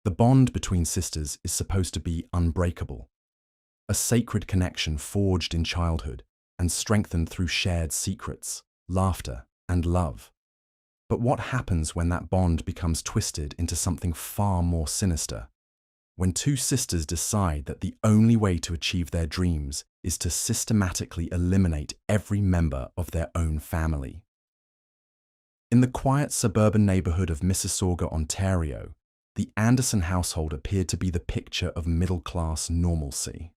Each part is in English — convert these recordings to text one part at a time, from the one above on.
The bond between sisters is supposed to be unbreakable, a sacred connection forged in childhood and strengthened through shared secrets, laughter, and love. But what happens when that bond becomes twisted into something far more sinister? When two sisters decide that the only way to achieve their dreams is to systematically eliminate every member of their own family. In the quiet suburban neighborhood of Mississauga, Ontario, the Anderson household appeared to be the picture of middle-class normalcy.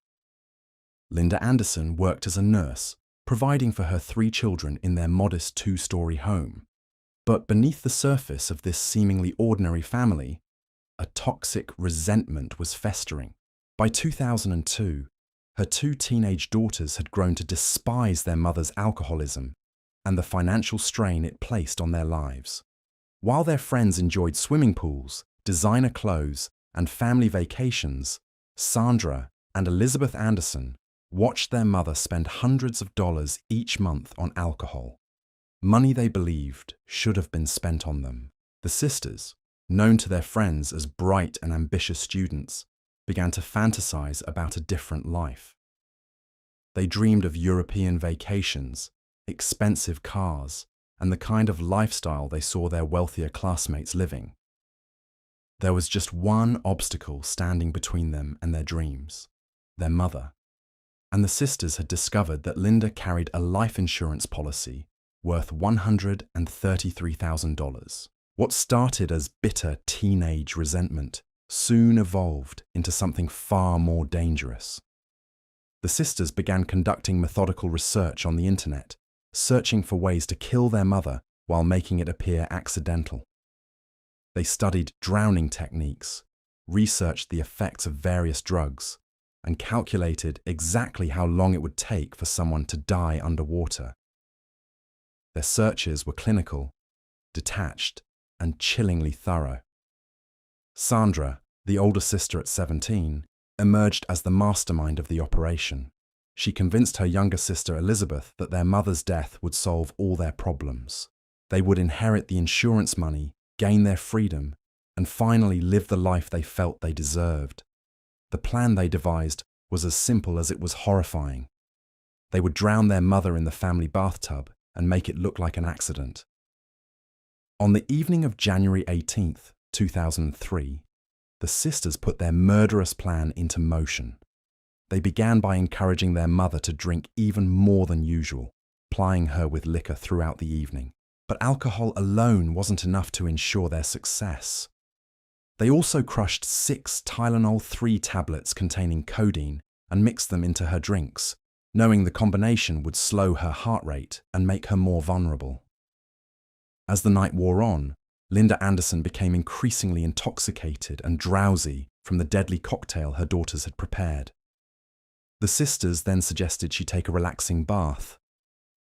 Linda Anderson worked as a nurse, providing for her 3 children in their modest 2-story home. But beneath the surface of this seemingly ordinary family, a toxic resentment was festering. By 2002, her 2 teenage daughters had grown to despise their mother's alcoholism and the financial strain it placed on their lives. While their friends enjoyed swimming pools, designer clothes, and family vacations, Sandra and Elizabeth Anderson watched their mother spend hundreds of dollars each month on alcohol. Money they believed should have been spent on them. The sisters, known to their friends as bright and ambitious students, began to fantasize about a different life. They dreamed of European vacations, expensive cars, and the kind of lifestyle they saw their wealthier classmates living. There was just one obstacle standing between them and their dreams: their mother. And the sisters had discovered that Linda carried a life insurance policy worth $133,000. What started as bitter teenage resentment soon evolved into something far more dangerous. The sisters began conducting methodical research on the internet, searching for ways to kill their mother while making it appear accidental. They studied drowning techniques, researched the effects of various drugs, and calculated exactly how long it would take for someone to die underwater. Their searches were clinical, detached, and chillingly thorough. Sandra, the older sister at 17, emerged as the mastermind of the operation. She convinced her younger sister Elizabeth that their mother's death would solve all their problems. They would inherit the insurance money, gain their freedom, and finally live the life they felt they deserved. The plan they devised was as simple as it was horrifying. They would drown their mother in the family bathtub and make it look like an accident. On the evening of January 18th, 2003, the sisters put their murderous plan into motion. They began by encouraging their mother to drink even more than usual, plying her with liquor throughout the evening. But alcohol alone wasn't enough to ensure their success. They also crushed 6 Tylenol 3 tablets containing codeine and mixed them into her drinks, knowing the combination would slow her heart rate and make her more vulnerable. As the night wore on, Linda Anderson became increasingly intoxicated and drowsy from the deadly cocktail her daughters had prepared. The sisters then suggested she take a relaxing bath,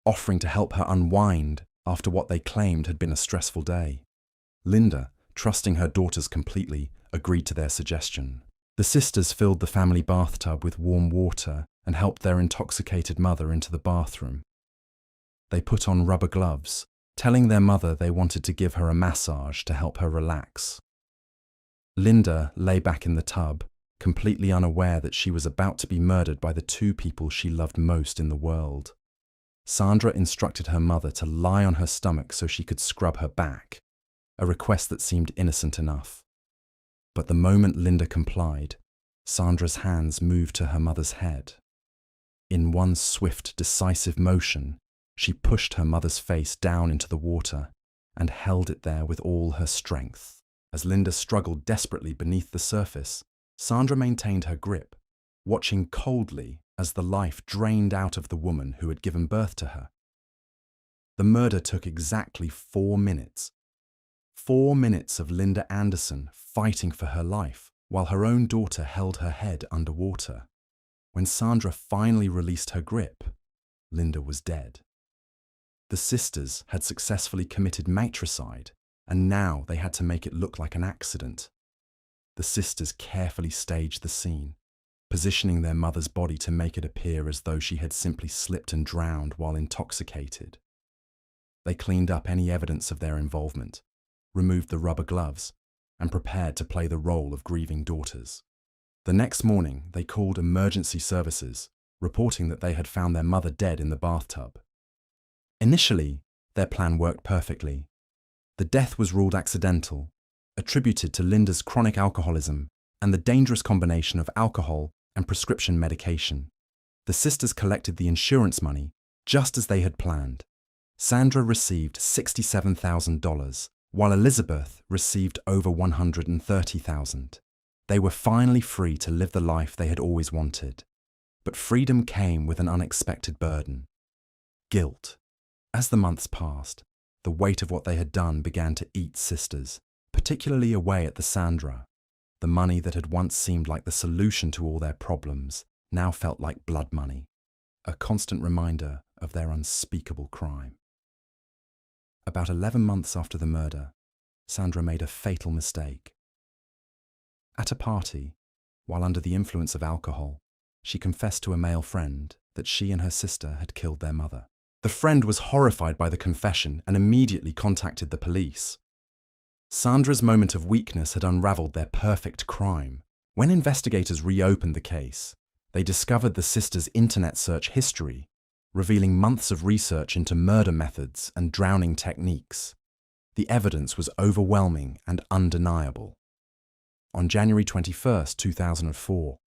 offering to help her unwind after what they claimed had been a stressful day. Linda, trusting her daughters completely, agreed to their suggestion. The sisters filled the family bathtub with warm water and helped their intoxicated mother into the bathroom. They put on rubber gloves, telling their mother they wanted to give her a massage to help her relax. Linda lay back in the tub, completely unaware that she was about to be murdered by the 2 people she loved most in the world. Sandra instructed her mother to lie on her stomach so she could scrub her back, a request that seemed innocent enough. But the moment Linda complied, Sandra's hands moved to her mother's head. In one swift, decisive motion, she pushed her mother's face down into the water and held it there with all her strength. As Linda struggled desperately beneath the surface, Sandra maintained her grip, watching coldly as the life drained out of the woman who had given birth to her. The murder took exactly 4 minutes. 4 minutes of Linda Anderson fighting for her life, while her own daughter held her head underwater. When Sandra finally released her grip, Linda was dead. The sisters had successfully committed matricide, and now they had to make it look like an accident. The sisters carefully staged the scene, positioning their mother's body to make it appear as though she had simply slipped and drowned while intoxicated. They cleaned up any evidence of their involvement, removed the rubber gloves, and prepared to play the role of grieving daughters. The next morning, they called emergency services, reporting that they had found their mother dead in the bathtub. Initially, their plan worked perfectly. The death was ruled accidental, attributed to Linda's chronic alcoholism and the dangerous combination of alcohol and prescription medication. The sisters collected the insurance money just as they had planned. Sandra received $67,000, while Elizabeth received over $130,000. They were finally free to live the life they had always wanted. But freedom came with an unexpected burden: guilt. As the months passed, the weight of what they had done began to eat sisters, particularly away at the Sandra. The money that had once seemed like the solution to all their problems now felt like blood money, a constant reminder of their unspeakable crime. About 11 months after the murder, Sandra made a fatal mistake. At a party, while under the influence of alcohol, she confessed to a male friend that she and her sister had killed their mother. The friend was horrified by the confession and immediately contacted the police. Sandra's moment of weakness had unraveled their perfect crime. When investigators reopened the case, they discovered the sisters' internet search history, revealing months of research into murder methods and drowning techniques. The evidence was overwhelming and undeniable. On January 21, 2004,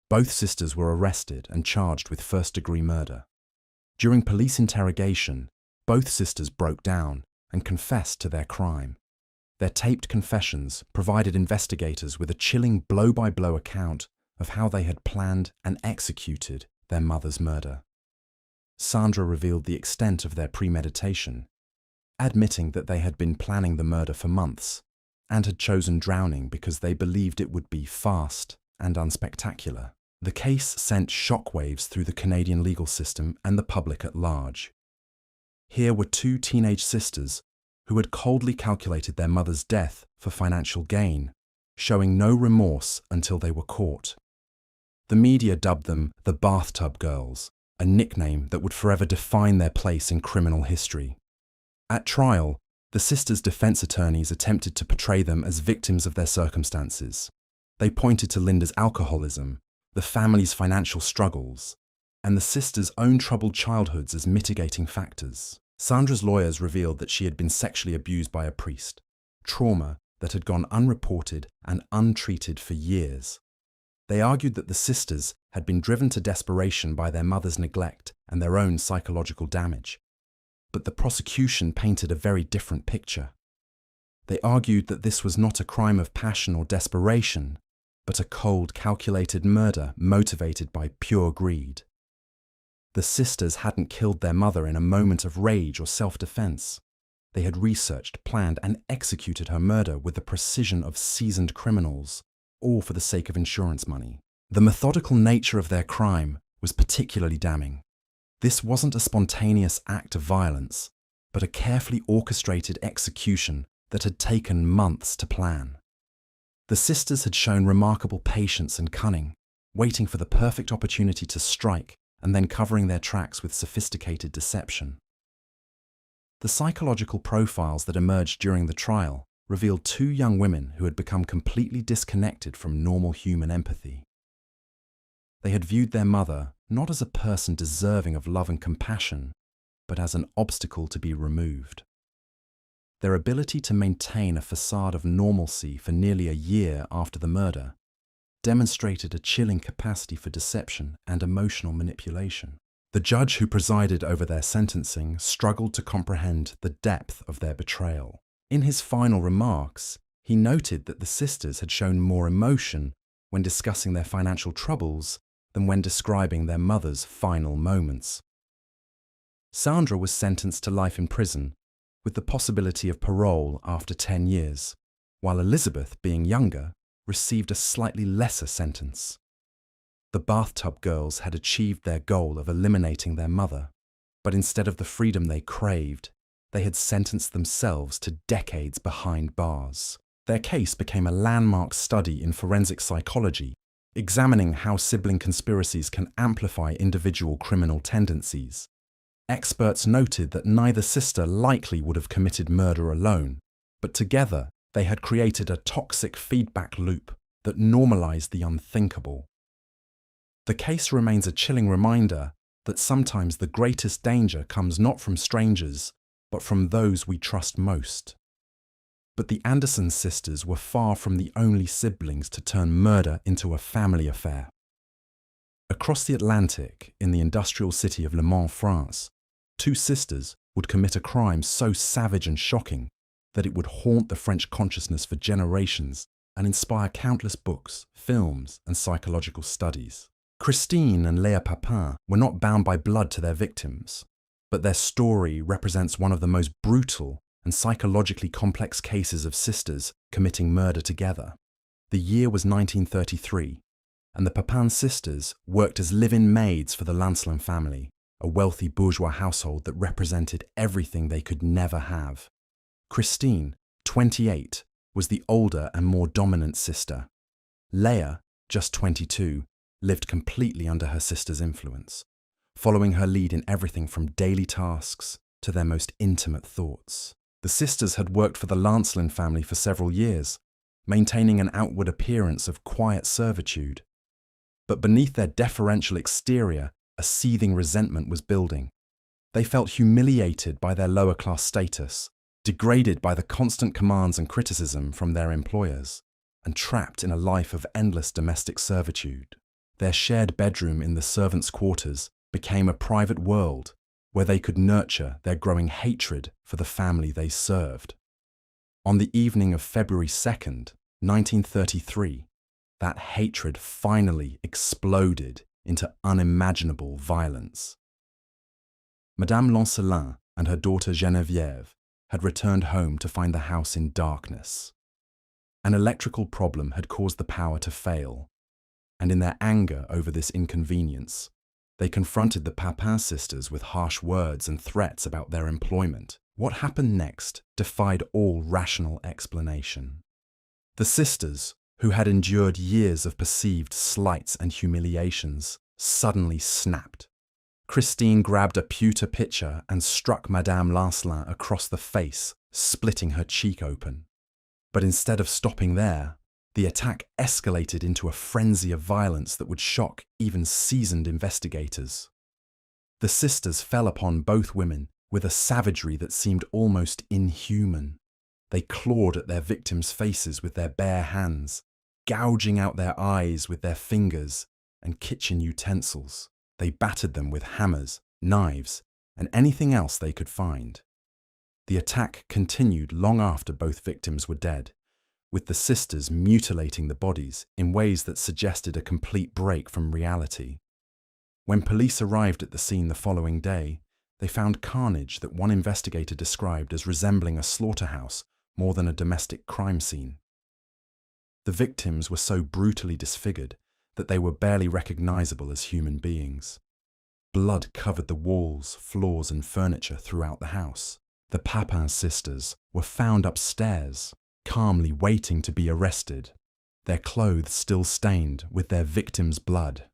both sisters were arrested and charged with first-degree murder. During police interrogation, both sisters broke down and confessed to their crime. Their taped confessions provided investigators with a chilling blow-by-blow account of how they had planned and executed their mother's murder. Sandra revealed the extent of their premeditation, admitting that they had been planning the murder for months and had chosen drowning because they believed it would be fast and unspectacular. The case sent shockwaves through the Canadian legal system and the public at large. Here were two teenage sisters who had coldly calculated their mother's death for financial gain, showing no remorse until they were caught. The media dubbed them the Bathtub Girls, a nickname that would forever define their place in criminal history. At trial, the sisters' defense attorneys attempted to portray them as victims of their circumstances. They pointed to Linda's alcoholism, the family's financial struggles, and the sisters' own troubled childhoods as mitigating factors. Sandra's lawyers revealed that she had been sexually abused by a priest, trauma that had gone unreported and untreated for years. They argued that the sisters had been driven to desperation by their mother's neglect and their own psychological damage. But the prosecution painted a very different picture. They argued that this was not a crime of passion or desperation, but a cold, calculated murder motivated by pure greed. The sisters hadn't killed their mother in a moment of rage or self-defense. They had researched, planned, and executed her murder with the precision of seasoned criminals, all for the sake of insurance money. The methodical nature of their crime was particularly damning. This wasn't a spontaneous act of violence, but a carefully orchestrated execution that had taken months to plan. The sisters had shown remarkable patience and cunning, waiting for the perfect opportunity to strike and then covering their tracks with sophisticated deception. The psychological profiles that emerged during the trial revealed two young women who had become completely disconnected from normal human empathy. They had viewed their mother not as a person deserving of love and compassion, but as an obstacle to be removed. Their ability to maintain a facade of normalcy for nearly a year after the murder demonstrated a chilling capacity for deception and emotional manipulation. The judge who presided over their sentencing struggled to comprehend the depth of their betrayal. In his final remarks, he noted that the sisters had shown more emotion when discussing their financial troubles than when describing their mother's final moments. Sandra was sentenced to life in prison, with the possibility of parole after 10 years, while Elizabeth, being younger, received a slightly lesser sentence. The Bathtub Girls had achieved their goal of eliminating their mother, but instead of the freedom they craved, they had sentenced themselves to decades behind bars. Their case became a landmark study in forensic psychology, examining how sibling conspiracies can amplify individual criminal tendencies. Experts noted that neither sister likely would have committed murder alone, but together They had created a toxic feedback loop that normalized the unthinkable. The case remains a chilling reminder that sometimes the greatest danger comes not from strangers, but from those we trust most. But the Anderson sisters were far from the only siblings to turn murder into a family affair. Across the Atlantic, in the industrial city of Le Mans, France, two sisters would commit a crime so savage and shocking that it would haunt the French consciousness for generations and inspire countless books, films, and psychological studies. Christine and Léa Papin were not bound by blood to their victims, but their story represents one of the most brutal and psychologically complex cases of sisters committing murder together. The year was 1933, and the Papin sisters worked as live-in maids for the Lancelin family, a wealthy bourgeois household that represented everything they could never have. Christine, 28, was the older and more dominant sister. Léa, just 22, lived completely under her sister's influence, following her lead in everything from daily tasks to their most intimate thoughts. The sisters had worked for the Lancelin family for several years, maintaining an outward appearance of quiet servitude. But beneath their deferential exterior, a seething resentment was building. They felt humiliated by their lower-class status, degraded by the constant commands and criticism from their employers, and trapped in a life of endless domestic servitude. Their shared bedroom in the servants' quarters became a private world where they could nurture their growing hatred for the family they served. On the evening of February 2nd, 1933, that hatred finally exploded into unimaginable violence. Madame Lancelin and her daughter Geneviève had returned home to find the house in darkness. An electrical problem had caused the power to fail, and in their anger over this inconvenience, they confronted the Papin sisters with harsh words and threats about their employment. What happened next defied all rational explanation. The sisters, who had endured years of perceived slights and humiliations, suddenly snapped. Christine grabbed a pewter pitcher and struck Madame Lancelin across the face, splitting her cheek open. But instead of stopping there, the attack escalated into a frenzy of violence that would shock even seasoned investigators. The sisters fell upon both women with a savagery that seemed almost inhuman. They clawed at their victims' faces with their bare hands, gouging out their eyes with their fingers and kitchen utensils. They battered them with hammers, knives, and anything else they could find. The attack continued long after both victims were dead, with the sisters mutilating the bodies in ways that suggested a complete break from reality. When police arrived at the scene the following day, they found carnage that one investigator described as resembling a slaughterhouse more than a domestic crime scene. The victims were so brutally disfigured that they were barely recognizable as human beings. Blood covered the walls, floors, and furniture throughout the house. The Papin sisters were found upstairs, calmly waiting to be arrested, their clothes still stained with their victims' blood.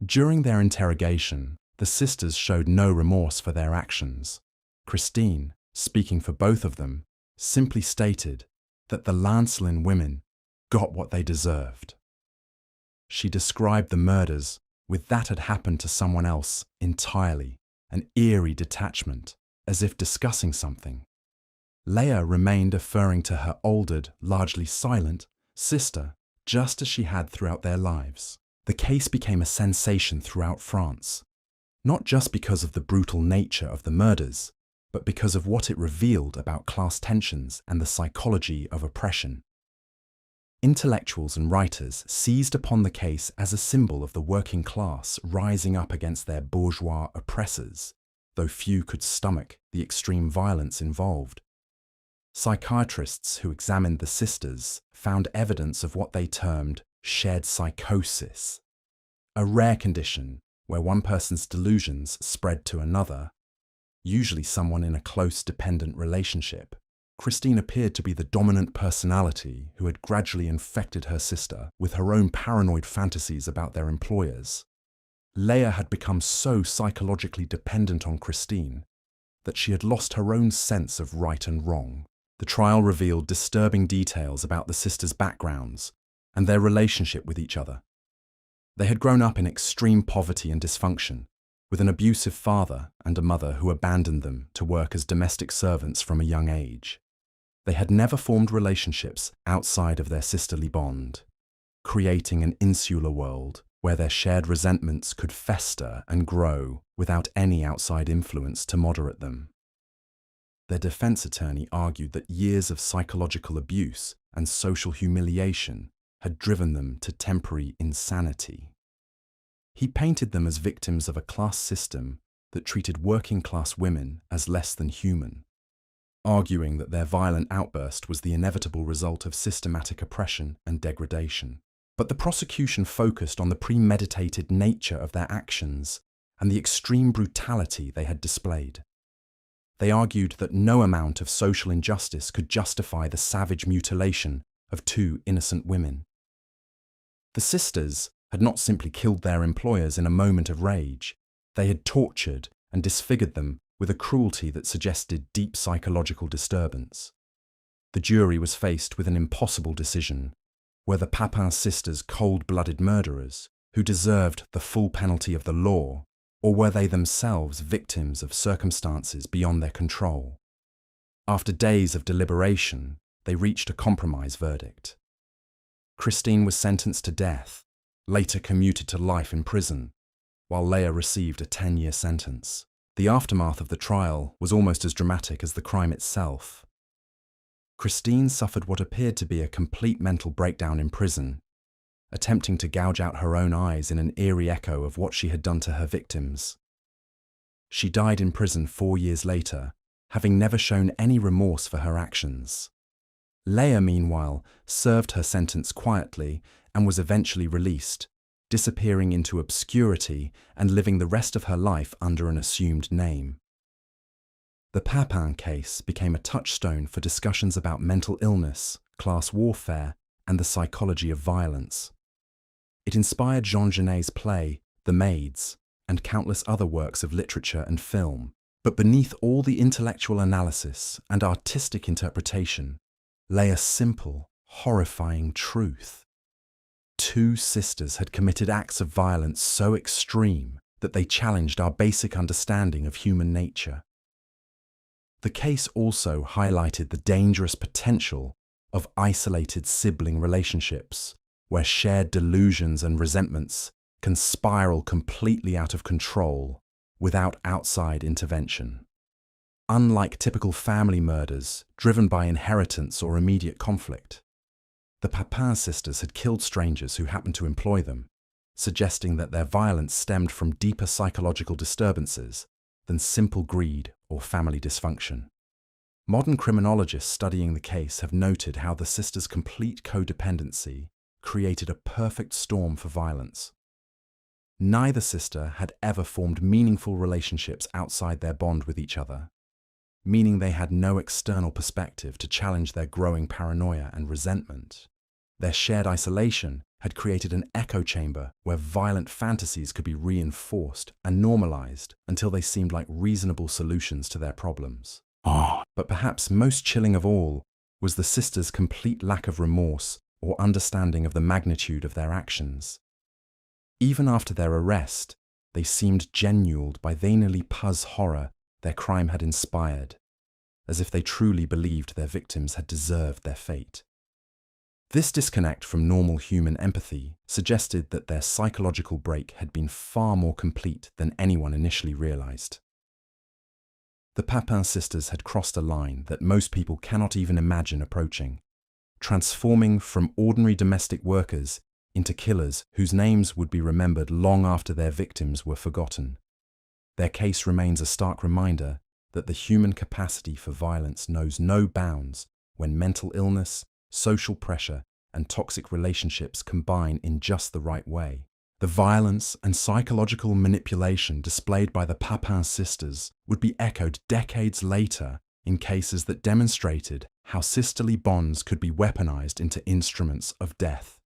During their interrogation, the sisters showed no remorse for their actions. Christine, speaking for both of them, simply stated that the Lancelin women got what they deserved. She described the murders with that had happened to someone else entirely, an eerie detachment, as if discussing something. Léa remained referring to her older, largely silent, sister, just as she had throughout their lives. The case became a sensation throughout France, not just because of the brutal nature of the murders, but because of what it revealed about class tensions and the psychology of oppression. Intellectuals and writers seized upon the case as a symbol of the working class rising up against their bourgeois oppressors, though few could stomach the extreme violence involved. Psychiatrists who examined the sisters found evidence of what they termed shared psychosis, a rare condition where one person's delusions spread to another, usually someone in a close dependent relationship. Christine appeared to be the dominant personality who had gradually infected her sister with her own paranoid fantasies about their employers. Léa had become so psychologically dependent on Christine that she had lost her own sense of right and wrong. The trial revealed disturbing details about the sisters' backgrounds and their relationship with each other. They had grown up in extreme poverty and dysfunction, with an abusive father and a mother who abandoned them to work as domestic servants from a young age. They had never formed relationships outside of their sisterly bond, creating an insular world where their shared resentments could fester and grow without any outside influence to moderate them. Their defense attorney argued that years of psychological abuse and social humiliation had driven them to temporary insanity. He painted them as victims of a class system that treated working-class women as less than human, arguing that their violent outburst was the inevitable result of systematic oppression and degradation. But the prosecution focused on the premeditated nature of their actions and the extreme brutality they had displayed. They argued that no amount of social injustice could justify the savage mutilation of two innocent women. The sisters had not simply killed their employers in a moment of rage. They had tortured and disfigured them with a cruelty that suggested deep psychological disturbance. The jury was faced with an impossible decision. Were the Papin sisters cold-blooded murderers who deserved the full penalty of the law, or were they themselves victims of circumstances beyond their control? After days of deliberation, they reached a compromise verdict. Christine was sentenced to death, later commuted to life in prison, while Leah received a 10-year sentence. The aftermath of the trial was almost as dramatic as the crime itself. Christine suffered what appeared to be a complete mental breakdown in prison, attempting to gouge out her own eyes in an eerie echo of what she had done to her victims. She died in prison 4 years later, having never shown any remorse for her actions. Leah, meanwhile, served her sentence quietly and was eventually released, disappearing into obscurity and living the rest of her life under an assumed name. The Papin case became a touchstone for discussions about mental illness, class warfare, and the psychology of violence. It inspired Jean Genet's play, The Maids, and countless other works of literature and film. But beneath all the intellectual analysis and artistic interpretation lay a simple, horrifying truth. 2 sisters had committed acts of violence so extreme that they challenged our basic understanding of human nature. The case also highlighted the dangerous potential of isolated sibling relationships, where shared delusions and resentments can spiral completely out of control without outside intervention. Unlike typical family murders driven by inheritance or immediate conflict, the Papin sisters had killed strangers who happened to employ them, suggesting that their violence stemmed from deeper psychological disturbances than simple greed or family dysfunction. Modern criminologists studying the case have noted how the sisters' complete codependency created a perfect storm for violence. Neither sister had ever formed meaningful relationships outside their bond with each other, meaning they had no external perspective to challenge their growing paranoia and resentment. Their shared isolation had created an echo chamber where violent fantasies could be reinforced and normalized until they seemed like reasonable solutions to their problems. But perhaps most chilling of all was the sisters' complete lack of remorse or understanding of the magnitude of their actions. Even after their arrest, they seemed genuined by the nearly pus horror their crime had inspired, as if they truly believed their victims had deserved their fate. This disconnect from normal human empathy suggested that their psychological break had been far more complete than anyone initially realized. The Papin sisters had crossed a line that most people cannot even imagine approaching, transforming from ordinary domestic workers into killers whose names would be remembered long after their victims were forgotten. Their case remains a stark reminder that the human capacity for violence knows no bounds when mental illness, social pressure, and toxic relationships combine in just the right way. The violence and psychological manipulation displayed by the Papin sisters would be echoed decades later in cases that demonstrated how sisterly bonds could be weaponized into instruments of death.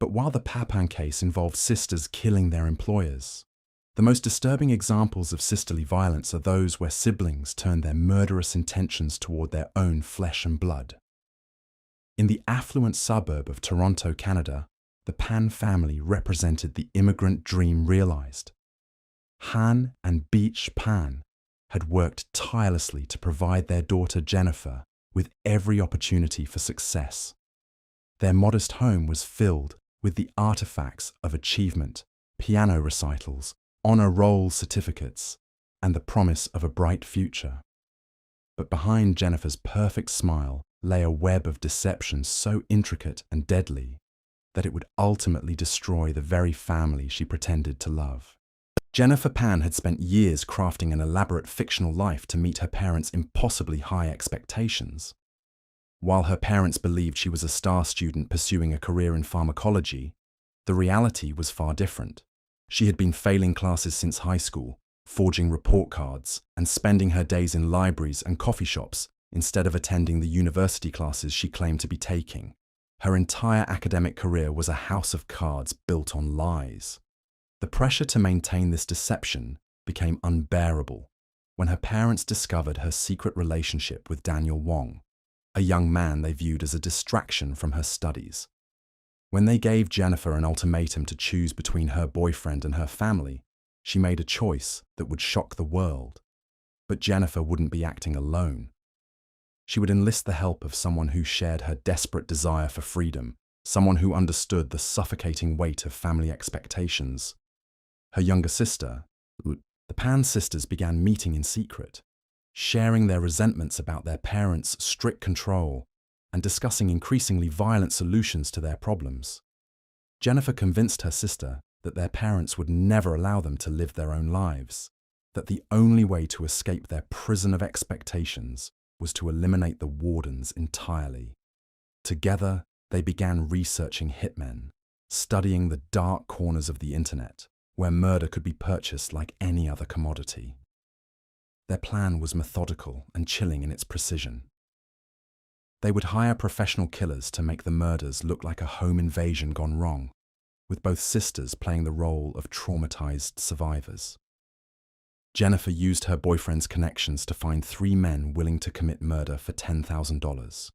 But while the Papin case involved sisters killing their employers, The most disturbing examples of sisterly violence are those where siblings turn their murderous intentions toward their own flesh and blood. In the affluent suburb of Toronto, Canada, the Pan family represented the immigrant dream realized. Han and Beach Pan had worked tirelessly to provide their daughter Jennifer with every opportunity for success. Their modest home was filled with the artifacts of achievement, piano recitals, honor roll certificates, and the promise of a bright future. But behind Jennifer's perfect smile lay a web of deception so intricate and deadly that it would ultimately destroy the very family she pretended to love. Jennifer Pan had spent years crafting an elaborate fictional life to meet her parents' impossibly high expectations. While her parents believed she was a star student pursuing a career in pharmacology, the reality was far different. She had been failing classes since high school, forging report cards, and spending her days in libraries and coffee shops instead of attending the university classes she claimed to be taking. Her entire academic career was a house of cards built on lies. The pressure to maintain this deception became unbearable when her parents discovered her secret relationship with Daniel Wong, a young man they viewed as a distraction from her studies. When they gave Jennifer an ultimatum to choose between her boyfriend and her family, she made a choice that would shock the world. But Jennifer wouldn't be acting alone. She would enlist the help of someone who shared her desperate desire for freedom, someone who understood the suffocating weight of family expectations. Her younger sister, the Pan sisters, began meeting in secret, sharing their resentments about their parents' strict control and discussing increasingly violent solutions to their problems. Jennifer convinced her sister that their parents would never allow them to live their own lives, that the only way to escape their prison of expectations was to eliminate the wardens entirely. Together, they began researching hitmen, studying the dark corners of the internet, where murder could be purchased like any other commodity. Their plan was methodical and chilling in its precision. They would hire professional killers to make the murders look like a home invasion gone wrong, with both sisters playing the role of traumatized survivors. Jennifer used her boyfriend's connections to find 3 men willing to commit murder for $10,000,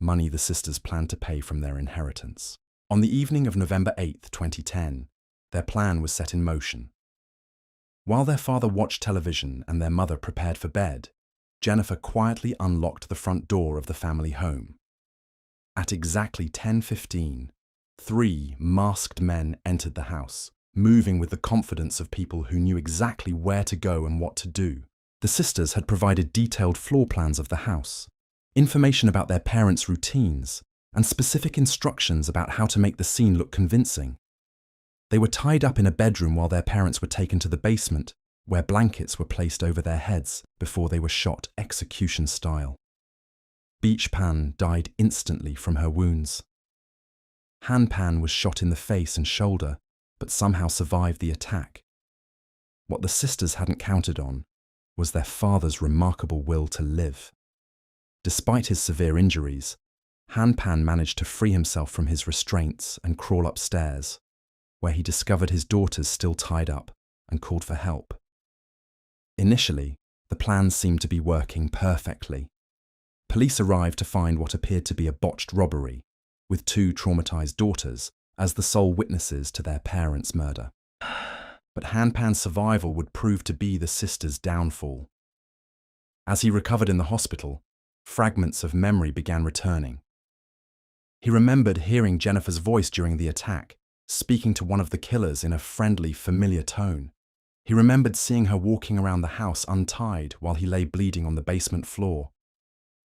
money the sisters planned to pay from their inheritance. On the evening of November 8, 2010, their plan was set in motion. While their father watched television and their mother prepared for bed, Jennifer quietly unlocked the front door of the family home. At exactly 10:15, 3 masked men entered the house, moving with the confidence of people who knew exactly where to go and what to do. The sisters had provided detailed floor plans of the house, information about their parents' routines, and specific instructions about how to make the scene look convincing. They were tied up in a bedroom while their parents were taken to the basement, where blankets were placed over their heads before they were shot execution style. Beach Pan died instantly from her wounds. Han Pan was shot in the face and shoulder, but somehow survived the attack. What the sisters hadn't counted on was their father's remarkable will to live. Despite his severe injuries, Han Pan managed to free himself from his restraints and crawl upstairs, where he discovered his daughters still tied up and called for help. Initially, the plan seemed to be working perfectly. Police arrived to find what appeared to be a botched robbery, with 2 traumatized daughters as the sole witnesses to their parents' murder. But Han Pan's survival would prove to be the sisters' downfall. As he recovered in the hospital, fragments of memory began returning. He remembered hearing Jennifer's voice during the attack, speaking to one of the killers in a friendly, familiar tone. He remembered seeing her walking around the house untied while he lay bleeding on the basement floor.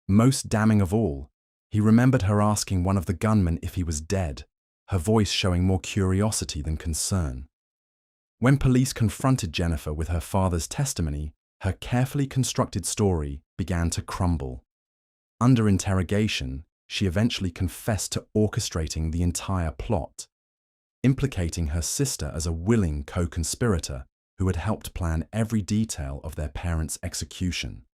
Most damning of all, he remembered her asking one of the gunmen if he was dead, her voice showing more curiosity than concern. When police confronted Jennifer with her father's testimony, her carefully constructed story began to crumble. Under interrogation, she eventually confessed to orchestrating the entire plot, implicating her sister as a willing co-conspirator who had helped plan every detail of their parents' execution.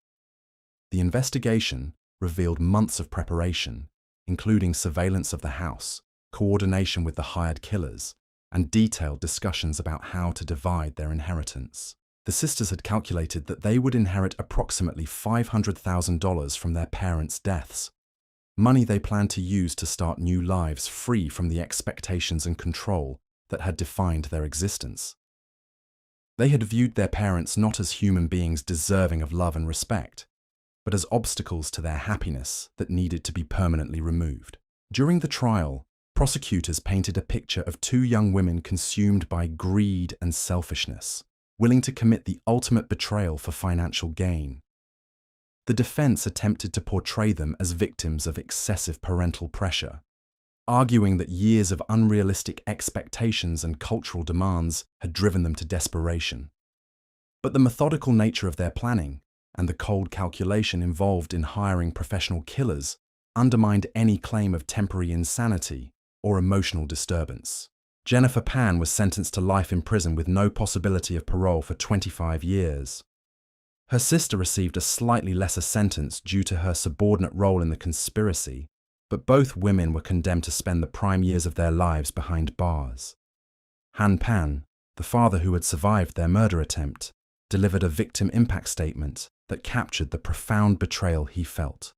The investigation revealed months of preparation, including surveillance of the house, coordination with the hired killers, and detailed discussions about how to divide their inheritance. The sisters had calculated that they would inherit approximately $500,000 from their parents' deaths, money they planned to use to start new lives free from the expectations and control that had defined their existence. They had viewed their parents not as human beings deserving of love and respect, but as obstacles to their happiness that needed to be permanently removed. During the trial, prosecutors painted a picture of two young women consumed by greed and selfishness, willing to commit the ultimate betrayal for financial gain. The defense attempted to portray them as victims of excessive parental pressure, arguing that years of unrealistic expectations and cultural demands had driven them to desperation. But the methodical nature of their planning and the cold calculation involved in hiring professional killers undermined any claim of temporary insanity or emotional disturbance. Jennifer Pan was sentenced to life in prison with no possibility of parole for 25 years. Her sister received a slightly lesser sentence due to her subordinate role in the conspiracy, but both women were condemned to spend the prime years of their lives behind bars. Han Pan, the father who had survived their murder attempt, delivered a victim impact statement that captured the profound betrayal he felt.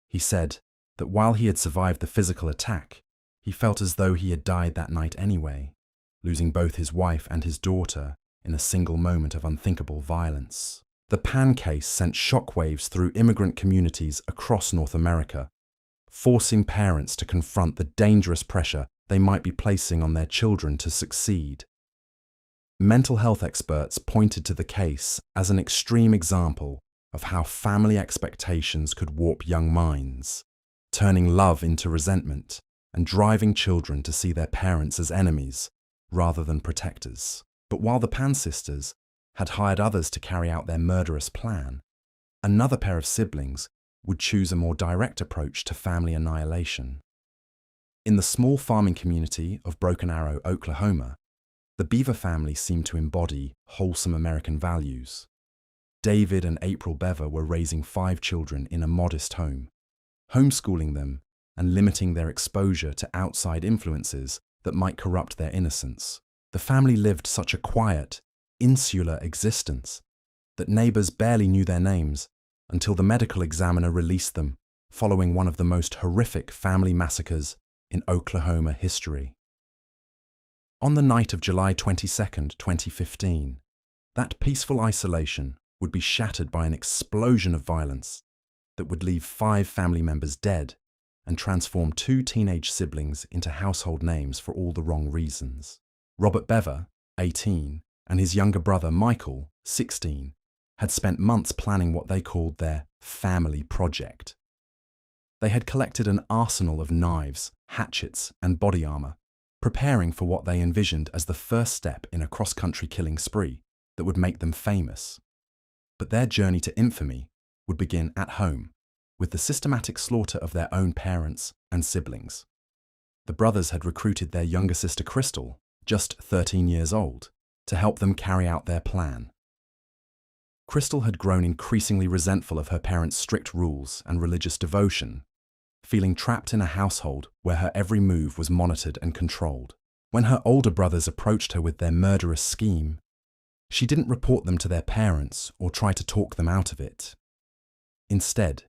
He said that while he had survived the physical attack, he felt as though he had died that night anyway, losing both his wife and his daughter in a single moment of unthinkable violence. The Pan case sent shockwaves through immigrant communities across North America, forcing parents to confront the dangerous pressure they might be placing on their children to succeed. Mental health experts pointed to the case as an extreme example of how family expectations could warp young minds, turning love into resentment and driving children to see their parents as enemies rather than protectors. But while the Pan sisters had hired others to carry out their murderous plan, another pair of siblings would choose a more direct approach to family annihilation. In the small farming community of Broken Arrow, Oklahoma, the Bever family seemed to embody wholesome American values. David and April Bever were raising 5 children in a modest home, homeschooling them and limiting their exposure to outside influences that might corrupt their innocence. The family lived such a quiet, insular existence that neighbors barely knew their names until the medical examiner released them following one of the most horrific family massacres in Oklahoma history. On the night of July 22, 2015, that peaceful isolation would be shattered by an explosion of violence that would leave 5 family members dead and transform 2 teenage siblings into household names for all the wrong reasons. Robert Bever, 18, and his younger brother Michael, 16, had spent months planning what they called their family project. They had collected an arsenal of knives, hatchets, and body armor, preparing for what they envisioned as the first step in a cross-country killing spree that would make them famous. But their journey to infamy would begin at home, with the systematic slaughter of their own parents and siblings. The brothers had recruited their younger sister Crystal, just 13 years old, to help them carry out their plan. Crystal had grown increasingly resentful of her parents' strict rules and religious devotion, feeling trapped in a household where her every move was monitored and controlled. When her older brothers approached her with their murderous scheme, she didn't report them to their parents or try to talk them out of it. Instead,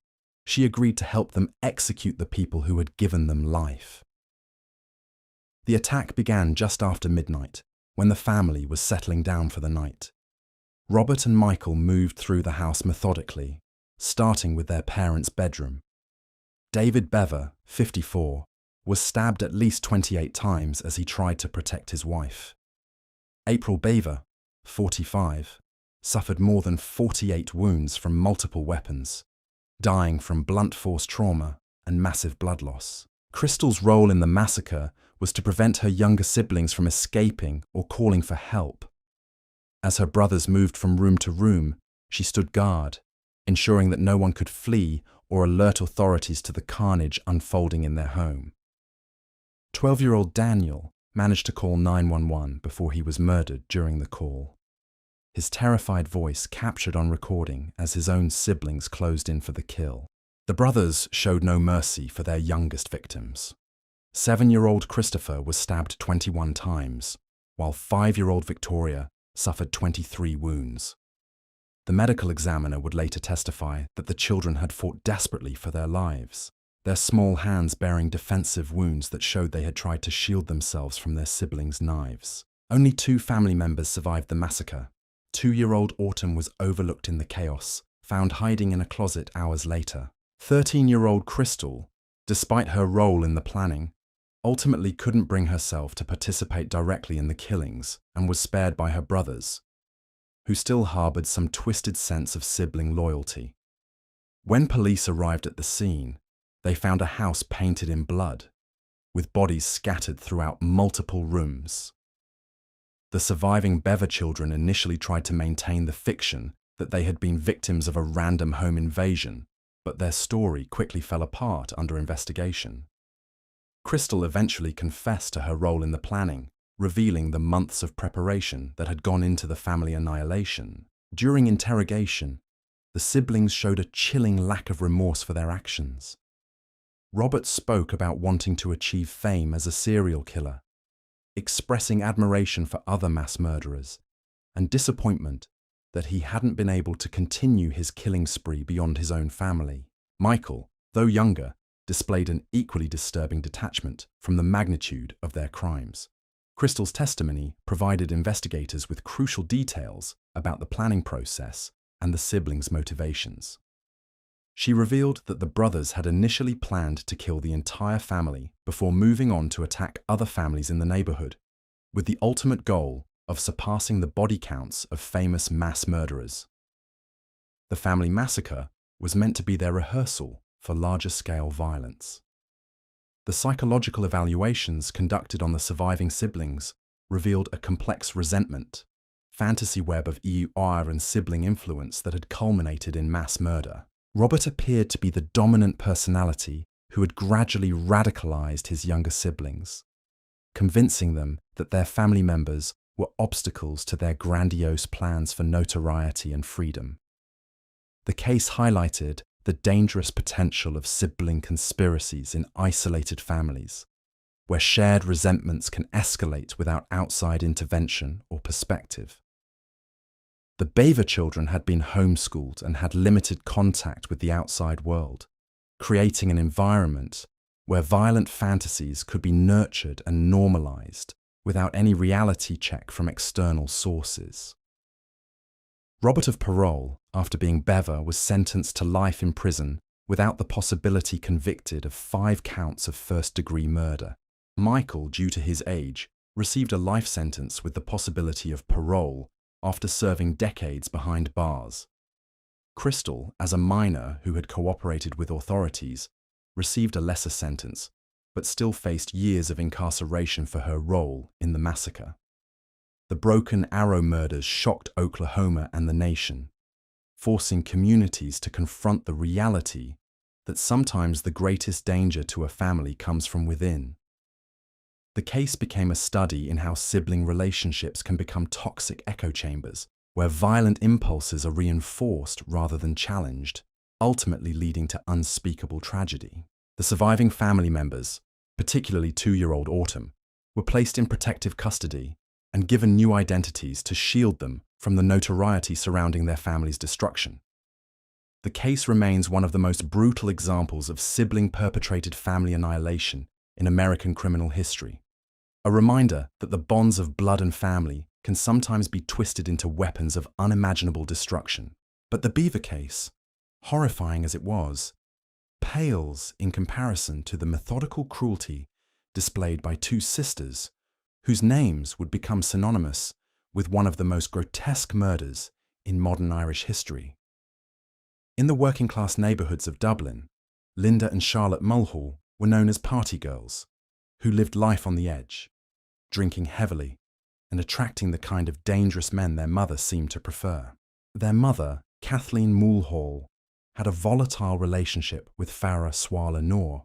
she agreed to help them execute the people who had given them life. The attack began just after midnight, when the family was settling down for the night. Robert and Michael moved through the house methodically, starting with their parents' bedroom. David Bever, 54, was stabbed at least 28 times as he tried to protect his wife. April Bever, 45, suffered more than 48 wounds from multiple weapons, dying from blunt force trauma and massive blood loss. Crystal's role in the massacre was to prevent her younger siblings from escaping or calling for help. As her brothers moved from room to room, she stood guard, ensuring that no one could flee or alert authorities to the carnage unfolding in their home. 12-year-old Daniel managed to call 911 before he was murdered during the call. His terrified voice captured on recording as his own siblings closed in for the kill. The brothers showed no mercy for their youngest victims, 7-year-old Christopher was stabbed 21 times, while 5-year-old Victoria suffered 23 wounds. The medical examiner would later testify that the children had fought desperately for their lives, their small hands bearing defensive wounds that showed they had tried to shield themselves from their siblings' knives. Only 2 family members survived the massacre. 2-year-old Autumn was overlooked in the chaos, found hiding in a closet hours later. 13-year-old Crystal, despite her role in the planning, ultimately couldn't bring herself to participate directly in the killings and was spared by her brothers, who still harbored some twisted sense of sibling loyalty. When police arrived at the scene, they found a house painted in blood, with bodies scattered throughout multiple rooms. The surviving Bever children initially tried to maintain the fiction that they had been victims of a random home invasion, but their story quickly fell apart under investigation. Crystal eventually confessed to her role in the planning, revealing the months of preparation that had gone into the family annihilation. During interrogation, the siblings showed a chilling lack of remorse for their actions. Robert spoke about wanting to achieve fame as a serial killer, expressing admiration for other mass murderers, and disappointment that he hadn't been able to continue his killing spree beyond his own family. Michael, though younger, displayed an equally disturbing detachment from the magnitude of their crimes. Crystal's testimony provided investigators with crucial details about the planning process and the siblings' motivations. She revealed that the brothers had initially planned to kill the entire family before moving on to attack other families in the neighborhood, with the ultimate goal of surpassing the body counts of famous mass murderers. The family massacre was meant to be their rehearsal for larger-scale violence. The psychological evaluations conducted on the surviving siblings revealed a complex resentment, fantasy web of ER and sibling influence that had culminated in mass murder. Robert appeared to be the dominant personality who had gradually radicalized his younger siblings, convincing them that their family members were obstacles to their grandiose plans for notoriety and freedom. The case highlighted the dangerous potential of sibling conspiracies in isolated families, where shared resentments can escalate without outside intervention or perspective. The Bever children had been homeschooled and had limited contact with the outside world, creating an environment where violent fantasies could be nurtured and normalized without any reality check from external sources. Robert of parole, after being Bever, was sentenced to life in prison without the possibility convicted of 5 counts of first-degree murder. Michael, due to his age, received a life sentence with the possibility of parole after serving decades behind bars. Crystal, as a minor who had cooperated with authorities, received a lesser sentence, but still faced years of incarceration for her role in the massacre. The Broken Arrow murders shocked Oklahoma and the nation, forcing communities to confront the reality that sometimes the greatest danger to a family comes from within. The case became a study in how sibling relationships can become toxic echo chambers, where violent impulses are reinforced rather than challenged, ultimately leading to unspeakable tragedy. The surviving family members, particularly 2-year-old Autumn, were placed in protective custody and given new identities to shield them from the notoriety surrounding their family's destruction. The case remains one of the most brutal examples of sibling-perpetrated family annihilation in American criminal history. A reminder that the bonds of blood and family can sometimes be twisted into weapons of unimaginable destruction. But the Bever case, horrifying as it was, pales in comparison to the methodical cruelty displayed by 2 sisters whose names would become synonymous with one of the most grotesque murders in modern Irish history. In the working-class neighbourhoods of Dublin, Linda and Charlotte Mulhall were known as party girls, who lived life on the edge, drinking heavily and attracting the kind of dangerous men their mother seemed to prefer. Their mother, Kathleen Mulhall, had a volatile relationship with Farah Swala Noor,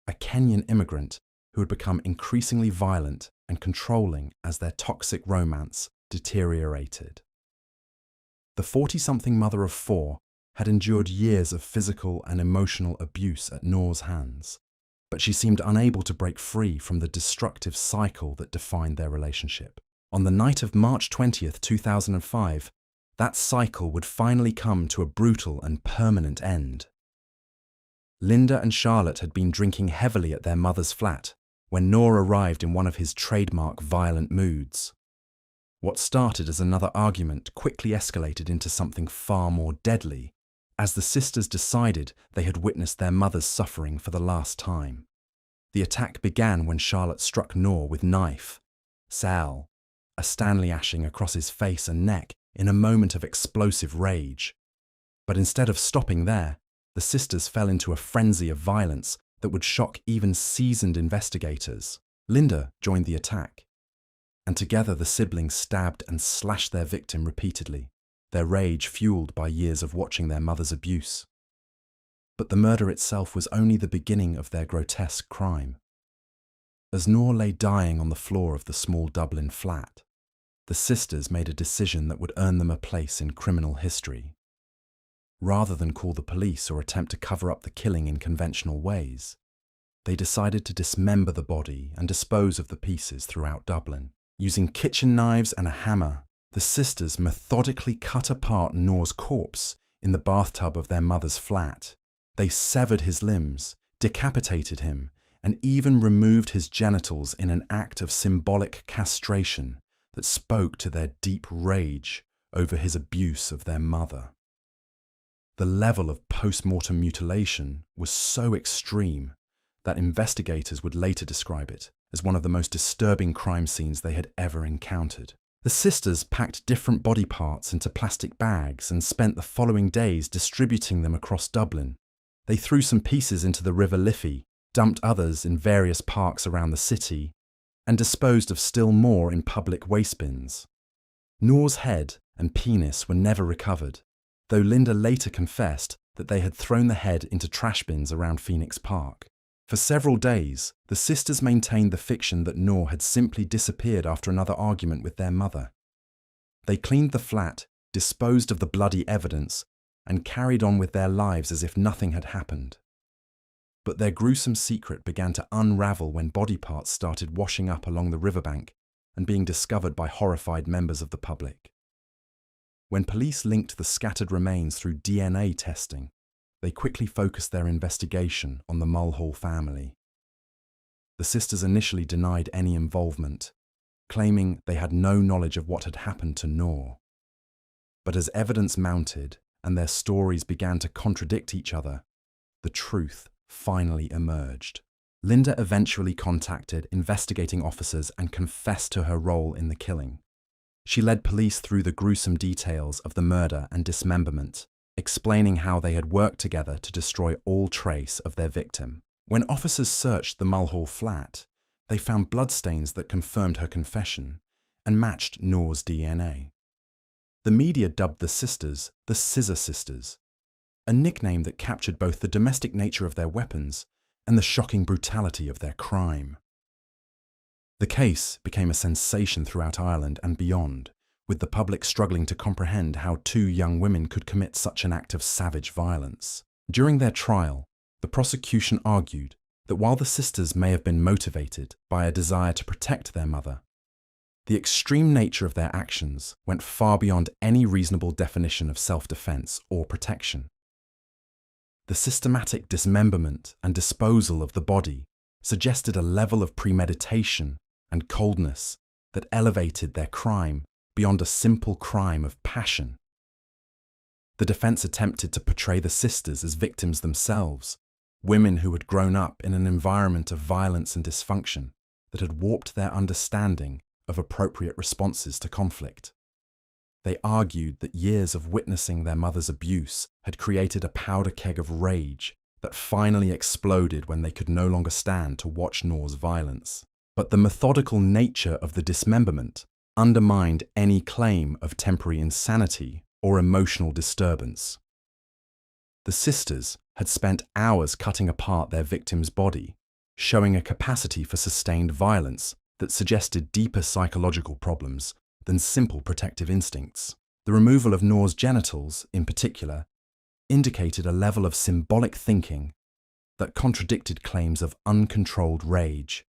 a Kenyan immigrant who had become increasingly violent and controlling as their toxic romance deteriorated. The 40-something mother of 4 had endured years of physical and emotional abuse at Noor's hands, but she seemed unable to break free from the destructive cycle that defined their relationship. On the night of March 20th, 2005, that cycle would finally come to a brutal and permanent end. Linda and Charlotte had been drinking heavily at their mother's flat when Noor arrived in one of his trademark violent moods. What started as another argument quickly escalated into something far more deadly, as the sisters decided they had witnessed their mother's suffering for the last time. The attack began when Charlotte struck Noor with knife, Sal, a Stanley ashing across his face and neck in a moment of explosive rage. But instead of stopping there, the sisters fell into a frenzy of violence that would shock even seasoned investigators. Linda joined the attack, and together the siblings stabbed and slashed their victim repeatedly, their rage fueled by years of watching their mother's abuse. But the murder itself was only the beginning of their grotesque crime. As Noor lay dying on the floor of the small Dublin flat, the sisters made a decision that would earn them a place in criminal history. Rather than call the police or attempt to cover up the killing in conventional ways, they decided to dismember the body and dispose of the pieces throughout Dublin. Using kitchen knives and a hammer, the sisters methodically cut apart Noor's corpse in the bathtub of their mother's flat. They severed his limbs, decapitated him, and even removed his genitals in an act of symbolic castration that spoke to their deep rage over his abuse of their mother. The level of post-mortem mutilation was so extreme that investigators would later describe it as one of the most disturbing crime scenes they had ever encountered. The sisters packed different body parts into plastic bags and spent the following days distributing them across Dublin. They threw some pieces into the River Liffey, dumped others in various parks around the city, and disposed of still more in public waste bins. Noor's head and penis were never recovered, though Linda later confessed that they had thrown the head into trash bins around Phoenix Park. For several days, the sisters maintained the fiction that Noor had simply disappeared after another argument with their mother. They cleaned the flat, disposed of the bloody evidence, and carried on with their lives as if nothing had happened. But their gruesome secret began to unravel when body parts started washing up along the riverbank and being discovered by horrified members of the public. When police linked the scattered remains through DNA testing, they quickly focused their investigation on the Mulhall family. The sisters initially denied any involvement, claiming they had no knowledge of what had happened to Noor. But as evidence mounted and their stories began to contradict each other, the truth finally emerged. Linda eventually contacted investigating officers and confessed to her role in the killing. She led police through the gruesome details of the murder and dismemberment, explaining how they had worked together to destroy all trace of their victim. When officers searched the Mulhall flat, they found bloodstains that confirmed her confession and matched Noor's DNA. The media dubbed the sisters the Scissor Sisters, a nickname that captured both the domestic nature of their weapons and the shocking brutality of their crime. The case became a sensation throughout Ireland and beyond, with the public struggling to comprehend how two young women could commit such an act of savage violence. During their trial, the prosecution argued that while the sisters may have been motivated by a desire to protect their mother, the extreme nature of their actions went far beyond any reasonable definition of self-defense or protection. The systematic dismemberment and disposal of the body suggested a level of premeditation and coldness that elevated their crime beyond a simple crime of passion. The defense attempted to portray the sisters as victims themselves, women who had grown up in an environment of violence and dysfunction that had warped their understanding of appropriate responses to conflict. They argued that years of witnessing their mother's abuse had created a powder keg of rage that finally exploded when they could no longer stand to watch Noor's violence. But the methodical nature of the dismemberment undermined any claim of temporary insanity or emotional disturbance. The sisters had spent hours cutting apart their victim's body, showing a capacity for sustained violence that suggested deeper psychological problems than simple protective instincts. The removal of Noor's genitals, in particular, indicated a level of symbolic thinking that contradicted claims of uncontrolled rage.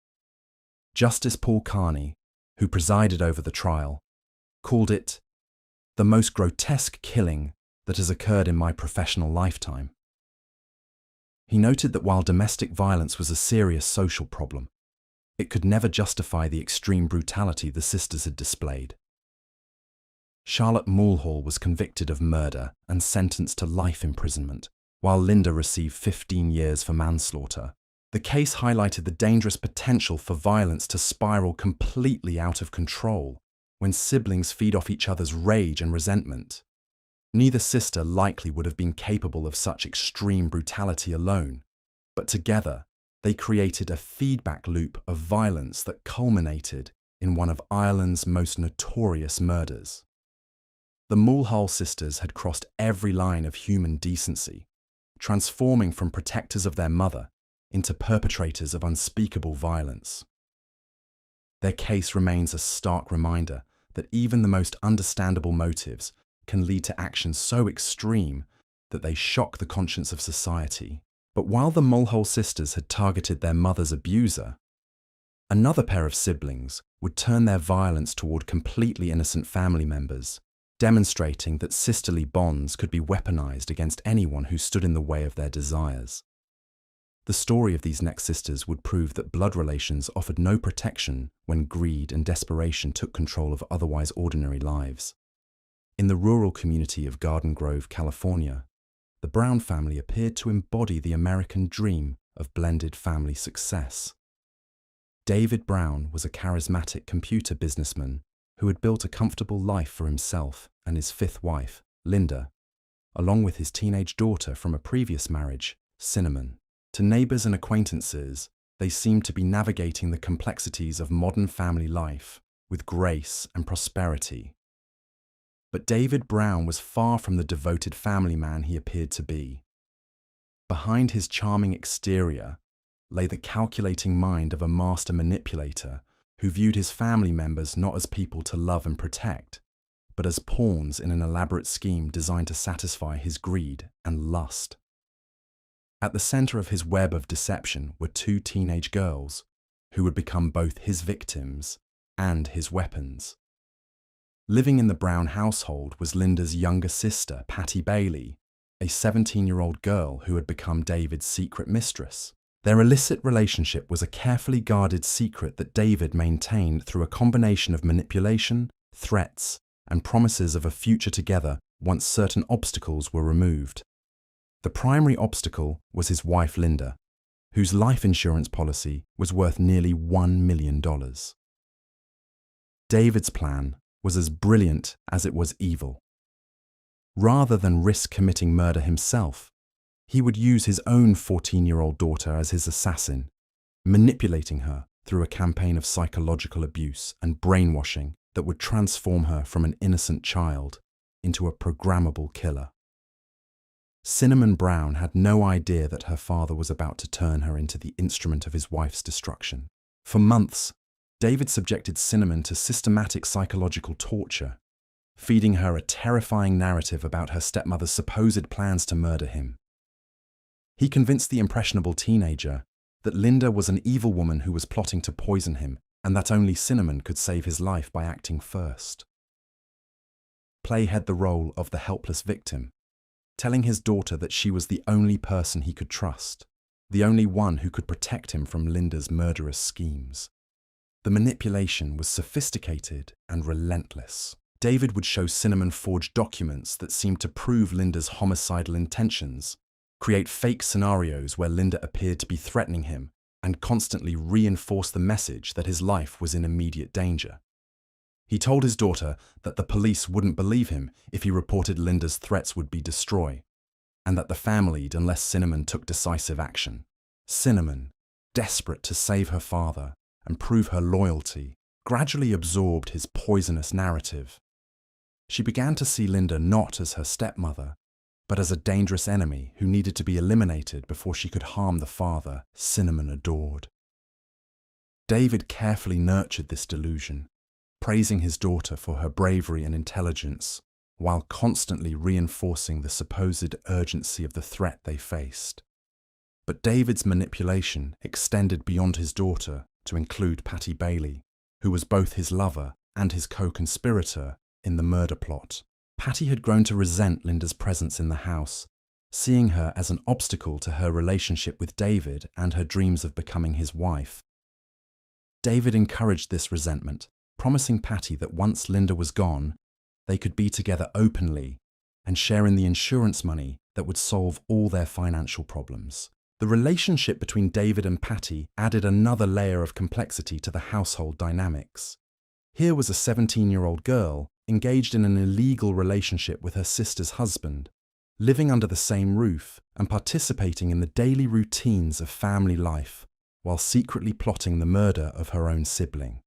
Justice Paul Carney, who presided over the trial, called it the most grotesque killing that has occurred in my professional lifetime. He noted that while domestic violence was a serious social problem, it could never justify the extreme brutality the sisters had displayed. Charlotte Mulhall was convicted of murder and sentenced to life imprisonment, while Linda received 15 years for manslaughter. The case highlighted the dangerous potential for violence to spiral completely out of control when siblings feed off each other's rage and resentment. Neither sister likely would have been capable of such extreme brutality alone, but together they created a feedback loop of violence that culminated in one of Ireland's most notorious murders. The Mulhall sisters had crossed every line of human decency, transforming from protectors of their mother into perpetrators of unspeakable violence. Their case remains a stark reminder that even the most understandable motives can lead to actions so extreme that they shock the conscience of society. But while the Mulhall sisters had targeted their mother's abuser, another pair of siblings would turn their violence toward completely innocent family members, demonstrating that sisterly bonds could be weaponized against anyone who stood in the way of their desires. The story of these next sisters would prove that blood relations offered no protection when greed and desperation took control of otherwise ordinary lives. In the rural community of Garden Grove, California, the Brown family appeared to embody the American dream of blended family success. David Brown was a charismatic computer businessman who had built a comfortable life for himself and his fifth wife, Linda, along with his teenage daughter from a previous marriage, Cinnamon. To neighbors and acquaintances, they seemed to be navigating the complexities of modern family life with grace and prosperity. But David Brown was far from the devoted family man he appeared to be. Behind his charming exterior lay the calculating mind of a master manipulator who viewed his family members not as people to love and protect, but as pawns in an elaborate scheme designed to satisfy his greed and lust. At the center of his web of deception were two teenage girls who would become both his victims and his weapons. Living in the Brown household was Linda's younger sister, Patty Bailey, a 17-year-old girl who had become David's secret mistress. Their illicit relationship was a carefully guarded secret that David maintained through a combination of manipulation, threats, and promises of a future together once certain obstacles were removed. The primary obstacle was his wife Linda, whose life insurance policy was worth nearly $1 million. David's plan was as brilliant as it was evil. Rather than risk committing murder himself, he would use his own 14-year-old daughter as his assassin, manipulating her through a campaign of psychological abuse and brainwashing that would transform her from an innocent child into a programmable killer. Cinnamon Brown had no idea that her father was about to turn her into the instrument of his wife's destruction. For months, David subjected Cinnamon to systematic psychological torture, feeding her a terrifying narrative about her stepmother's supposed plans to murder him. He convinced the impressionable teenager that Linda was an evil woman who was plotting to poison him and that only Cinnamon could save his life by acting first. Play had the role of the helpless victim, telling his daughter that she was the only person he could trust, the only one who could protect him from Linda's murderous schemes. The manipulation was sophisticated and relentless. David would show Cinnamon forged documents that seemed to prove Linda's homicidal intentions, create fake scenarios where Linda appeared to be threatening him, and constantly reinforce the message that his life was in immediate danger. He told his daughter that the police wouldn't believe him if he reported Linda's threats would be destroy, and that the family'd unless Cinnamon took decisive action. Cinnamon, desperate to save her father and prove her loyalty, gradually absorbed his poisonous narrative. She began to see Linda not as her stepmother, but as a dangerous enemy who needed to be eliminated before she could harm the father Cinnamon adored. David carefully nurtured this delusion, praising his daughter for her bravery and intelligence, while constantly reinforcing the supposed urgency of the threat they faced. But David's manipulation extended beyond his daughter to include Patty Bailey, who was both his lover and his co-conspirator in the murder plot. Patty had grown to resent Linda's presence in the house, seeing her as an obstacle to her relationship with David and her dreams of becoming his wife. David encouraged this resentment, promising Patty that once Linda was gone, they could be together openly and share in the insurance money that would solve all their financial problems. The relationship between David and Patty added another layer of complexity to the household dynamics. Here was a 17-year-old girl engaged in an illegal relationship with her sister's husband, living under the same roof and participating in the daily routines of family life while secretly plotting the murder of her own sibling.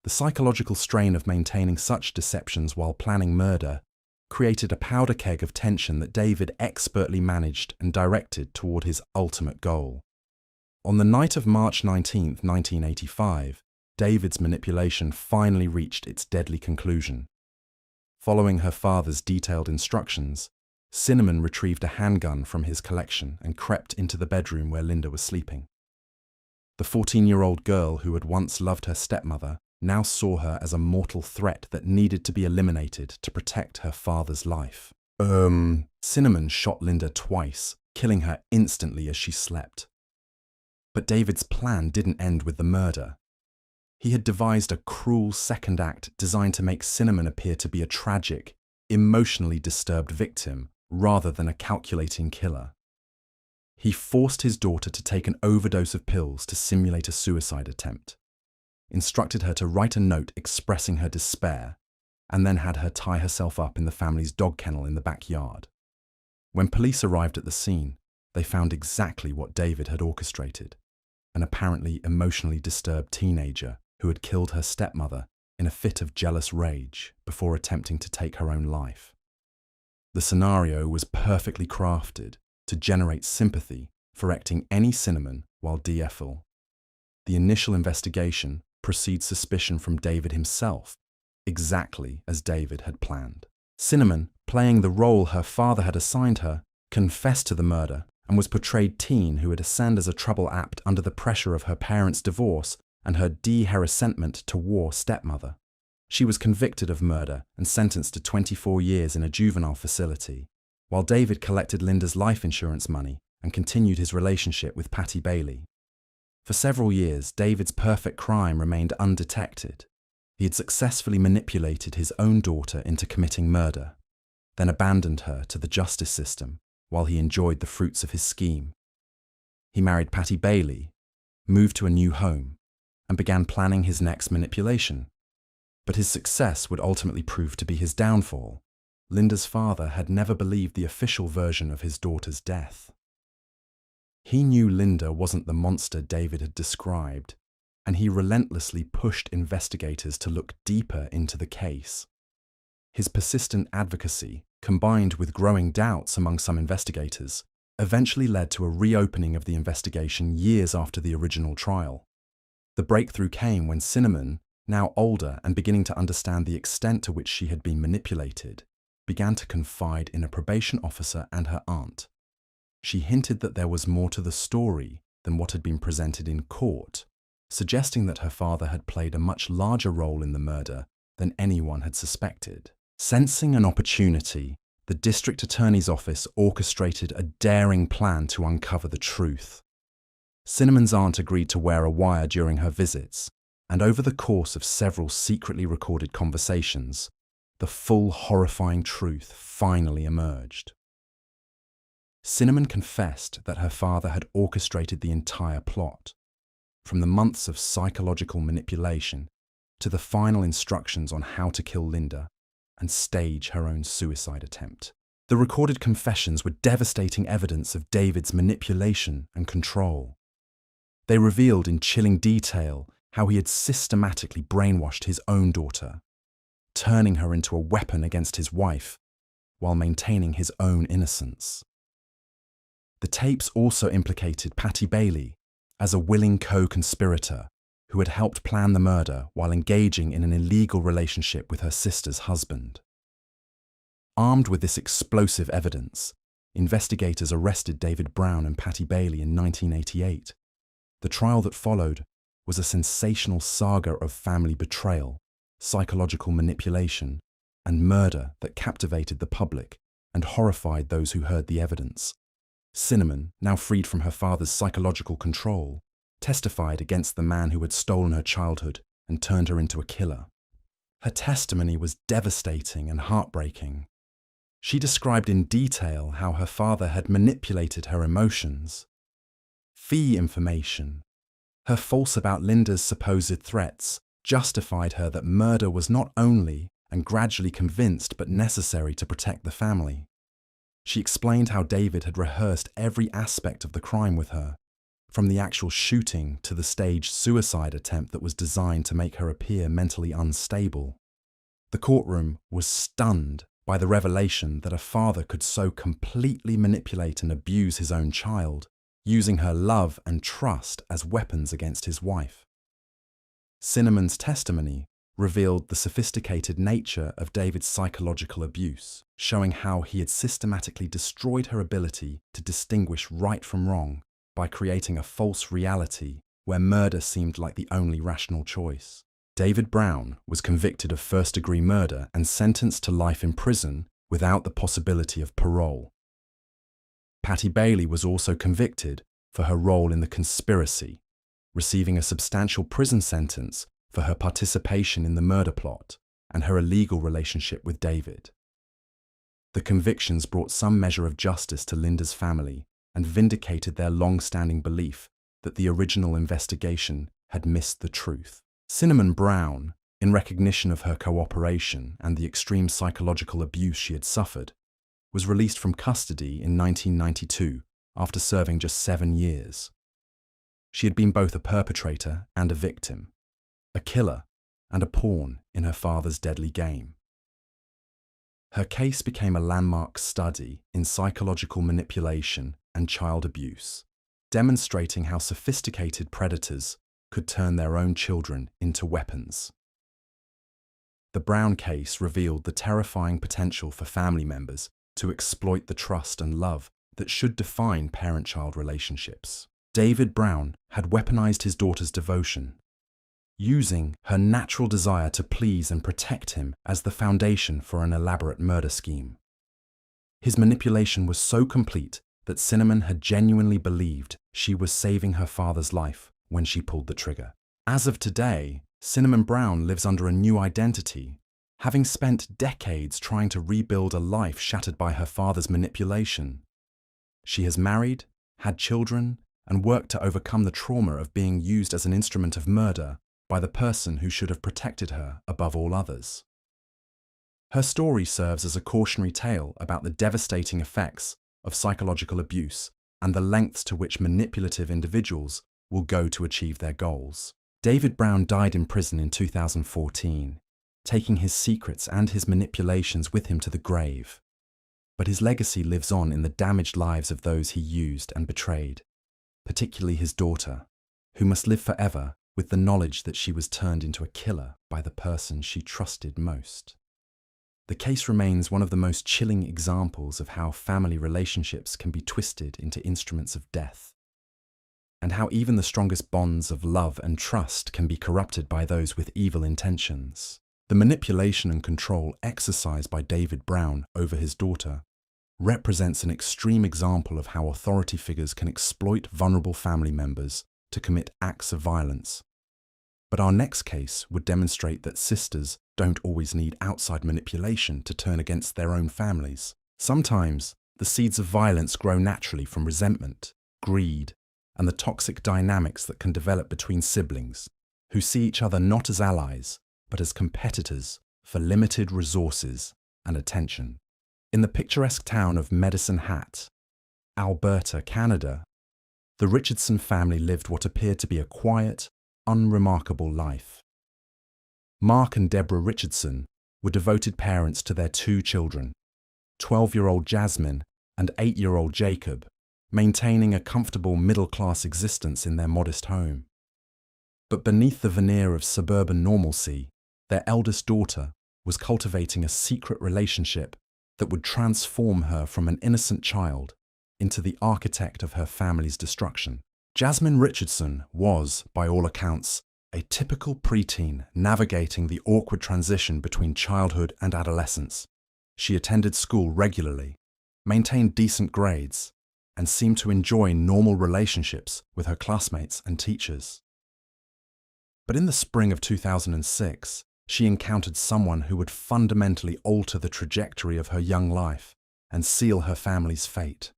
The psychological strain of maintaining such deceptions while planning murder created a powder keg of tension that David expertly managed and directed toward his ultimate goal. On the night of March 19, 1985, David's manipulation finally reached its deadly conclusion. Following her father's detailed instructions, Cinnamon retrieved a handgun from his collection and crept into the bedroom where Linda was sleeping. The 14-year-old girl who had once loved her stepmother now saw her as a mortal threat that needed to be eliminated to protect her father's life. Cinnamon shot Linda twice, killing her instantly as she slept. But David's plan didn't end with the murder. He had devised a cruel second act designed to make Cinnamon appear to be a tragic, emotionally disturbed victim rather than a calculating killer. He forced his daughter to take an overdose of pills to simulate a suicide attempt, instructed her to write a note expressing her despair, and then had her tie herself up in the family's dog kennel in the backyard. When police arrived at the scene, they found exactly what David had orchestrated: an apparently emotionally disturbed teenager who had killed her stepmother in a fit of jealous rage before attempting to take her own life. The scenario was perfectly crafted to generate sympathy for acting any Cinnamon while DFL. The initial investigation precedes suspicion from David himself, exactly as David had planned. Cinnamon, playing the role her father had assigned her, confessed to the murder and was portrayed teen who had ascended as a trouble apt under the pressure of her parents' divorce and her resentment to war stepmother. She was convicted of murder and sentenced to 24 years in a juvenile facility, while David collected Linda's life insurance money and continued his relationship with Patty Bailey. For several years, David's perfect crime remained undetected. He had successfully manipulated his own daughter into committing murder, then abandoned her to the justice system while he enjoyed the fruits of his scheme. He married Patty Bailey, moved to a new home, and began planning his next manipulation. But his success would ultimately prove to be his downfall. Linda's father had never believed the official version of his daughter's death. He knew Linda wasn't the monster David had described, and he relentlessly pushed investigators to look deeper into the case. His persistent advocacy, combined with growing doubts among some investigators, eventually led to a reopening of the investigation years after the original trial. The breakthrough came when Cinnamon, now older and beginning to understand the extent to which she had been manipulated, began to confide in a probation officer and her aunt. She hinted that there was more to the story than what had been presented in court, suggesting that her father had played a much larger role in the murder than anyone had suspected. Sensing an opportunity, the district attorney's office orchestrated a daring plan to uncover the truth. Cinnamon's aunt agreed to wear a wire during her visits, and over the course of several secretly recorded conversations, the full horrifying truth finally emerged. Cinnamon confessed that her father had orchestrated the entire plot, from the months of psychological manipulation to the final instructions on how to kill Linda and stage her own suicide attempt. The recorded confessions were devastating evidence of David's manipulation and control. They revealed in chilling detail how he had systematically brainwashed his own daughter, turning her into a weapon against his wife while maintaining his own innocence. The tapes also implicated Patty Bailey as a willing co-conspirator who had helped plan the murder while engaging in an illegal relationship with her sister's husband. Armed with this explosive evidence, investigators arrested David Brown and Patty Bailey in 1988. The trial that followed was a sensational saga of family betrayal, psychological manipulation, and murder that captivated the public and horrified those who heard the evidence. Cinnamon, now freed from her father's psychological control, testified against the man who had stolen her childhood and turned her into a killer. Her testimony was devastating and heartbreaking. She described in detail how her father had manipulated her emotions, fee information. Her false about Linda's supposed threats justified her that murder was not only and gradually convinced but necessary to protect the family. She explained how David had rehearsed every aspect of the crime with her, from the actual shooting to the staged suicide attempt that was designed to make her appear mentally unstable. The courtroom was stunned by the revelation that a father could so completely manipulate and abuse his own child, using her love and trust as weapons against his wife. Cinnamon's testimony revealed the sophisticated nature of David's psychological abuse, showing how he had systematically destroyed her ability to distinguish right from wrong by creating a false reality where murder seemed like the only rational choice. David Brown was convicted of first-degree murder and sentenced to life in prison without the possibility of parole. Patty Bailey was also convicted for her role in the conspiracy, receiving a substantial prison sentence for her participation in the murder plot and her illegal relationship with David. The convictions brought some measure of justice to Linda's family and vindicated their long-standing belief that the original investigation had missed the truth. Cinnamon Brown, in recognition of her cooperation and the extreme psychological abuse she had suffered, was released from custody in 1992 after serving just 7 years. She had been both a perpetrator and a victim, a killer and a pawn in her father's deadly game. Her case became a landmark study in psychological manipulation and child abuse, demonstrating how sophisticated predators could turn their own children into weapons. The Brown case revealed the terrifying potential for family members to exploit the trust and love that should define parent-child relationships. David Brown had weaponized his daughter's devotion, using her natural desire to please and protect him as the foundation for an elaborate murder scheme. His manipulation was so complete that Cinnamon had genuinely believed she was saving her father's life when she pulled the trigger. As of today, Cinnamon Brown lives under a new identity, having spent decades trying to rebuild a life shattered by her father's manipulation. She has married, had children, and worked to overcome the trauma of being used as an instrument of murder by the person who should have protected her above all others. Her story serves as a cautionary tale about the devastating effects of psychological abuse and the lengths to which manipulative individuals will go to achieve their goals. David Brown died in prison in 2014, taking his secrets and his manipulations with him to the grave. But his legacy lives on in the damaged lives of those he used and betrayed, particularly his daughter, who must live forever with the knowledge that she was turned into a killer by the person she trusted most. The case remains one of the most chilling examples of how family relationships can be twisted into instruments of death, and how even the strongest bonds of love and trust can be corrupted by those with evil intentions. The manipulation and control exercised by David Brown over his daughter represents an extreme example of how authority figures can exploit vulnerable family members to commit acts of violence. But our next case would demonstrate that sisters don't always need outside manipulation to turn against their own families. Sometimes the seeds of violence grow naturally from resentment, greed, and the toxic dynamics that can develop between siblings who see each other not as allies, but as competitors for limited resources and attention. In the picturesque town of Medicine Hat, Alberta, Canada, the Richardson family lived what appeared to be a quiet, unremarkable life. Mark and Deborah Richardson were devoted parents to their 2 children, 12-year-old Jasmine and 8-year-old Jacob, maintaining a comfortable middle-class existence in their modest home. But beneath the veneer of suburban normalcy, their eldest daughter was cultivating a secret relationship that would transform her from an innocent child into the architect of her family's destruction. Jasmine Richardson was, by all accounts, a typical preteen navigating the awkward transition between childhood and adolescence. She attended school regularly, maintained decent grades, and seemed to enjoy normal relationships with her classmates and teachers. But in the spring of 2006, she encountered someone who would fundamentally alter the trajectory of her young life and seal her family's fate.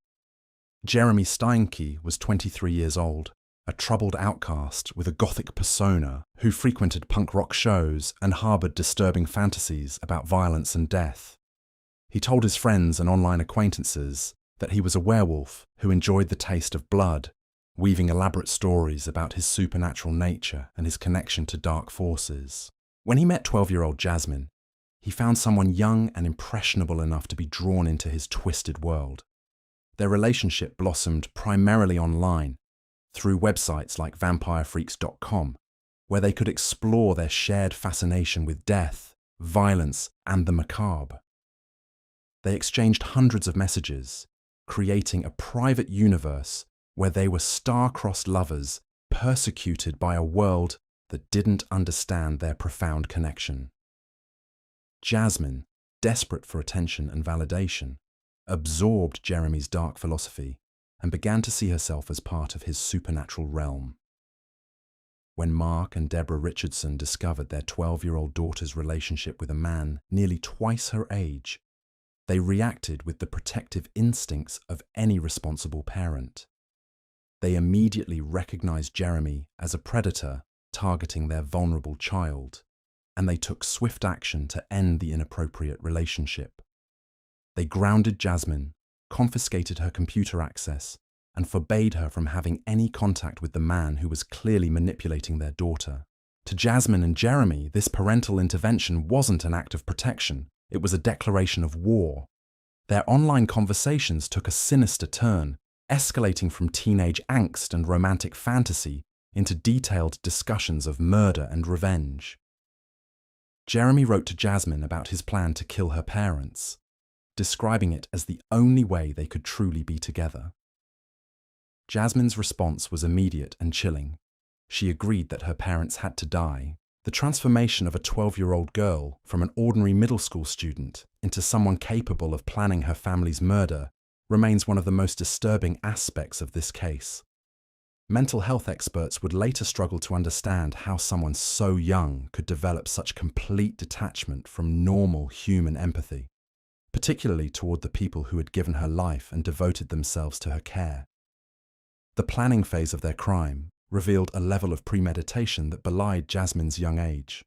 Jeremy Steinke was 23 years old, a troubled outcast with a gothic persona who frequented punk rock shows and harbored disturbing fantasies about violence and death. He told his friends and online acquaintances that he was a werewolf who enjoyed the taste of blood, weaving elaborate stories about his supernatural nature and his connection to dark forces. When he met 12-year-old Jasmine, he found someone young and impressionable enough to be drawn into his twisted world. Their relationship blossomed primarily online, through websites like vampirefreaks.com, where they could explore their shared fascination with death, violence, and the macabre. They exchanged hundreds of messages, creating a private universe where they were star-crossed lovers persecuted by a world that didn't understand their profound connection. Jasmine, desperate for attention and validation, absorbed Jeremy's dark philosophy and began to see herself as part of his supernatural realm. When Mark and Deborah Richardson discovered their 12-year-old daughter's relationship with a man nearly twice her age, they reacted with the protective instincts of any responsible parent. They immediately recognized Jeremy as a predator targeting their vulnerable child, and they took swift action to end the inappropriate relationship. They grounded Jasmine, confiscated her computer access, and forbade her from having any contact with the man who was clearly manipulating their daughter. To Jasmine and Jeremy, this parental intervention wasn't an act of protection, it was a declaration of war. Their online conversations took a sinister turn, escalating from teenage angst and romantic fantasy into detailed discussions of murder and revenge. Jeremy wrote to Jasmine about his plan to kill her parents, describing it as the only way they could truly be together. Jasmine's response was immediate and chilling. She agreed that her parents had to die. The transformation of a 12-year-old girl from an ordinary middle school student into someone capable of planning her family's murder remains one of the most disturbing aspects of this case. Mental health experts would later struggle to understand how someone so young could develop such complete detachment from normal human empathy, particularly toward the people who had given her life and devoted themselves to her care. The planning phase of their crime revealed a level of premeditation that belied Jasmine's young age.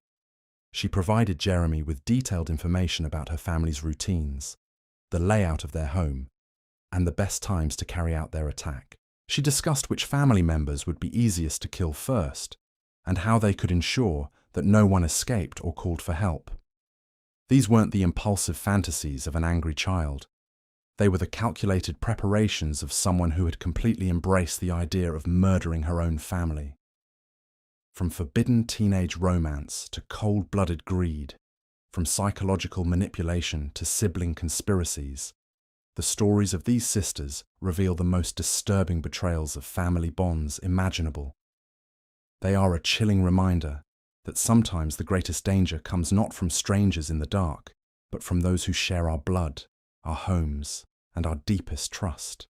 She provided Jeremy with detailed information about her family's routines, the layout of their home, and the best times to carry out their attack. She discussed which family members would be easiest to kill first, and how they could ensure that no one escaped or called for help. These weren't the impulsive fantasies of an angry child. They were the calculated preparations of someone who had completely embraced the idea of murdering her own family. From forbidden teenage romance to cold-blooded greed, from psychological manipulation to sibling conspiracies, the stories of these sisters reveal the most disturbing betrayals of family bonds imaginable. They are a chilling reminder that sometimes the greatest danger comes not from strangers in the dark, but from those who share our blood, our homes, and our deepest trust.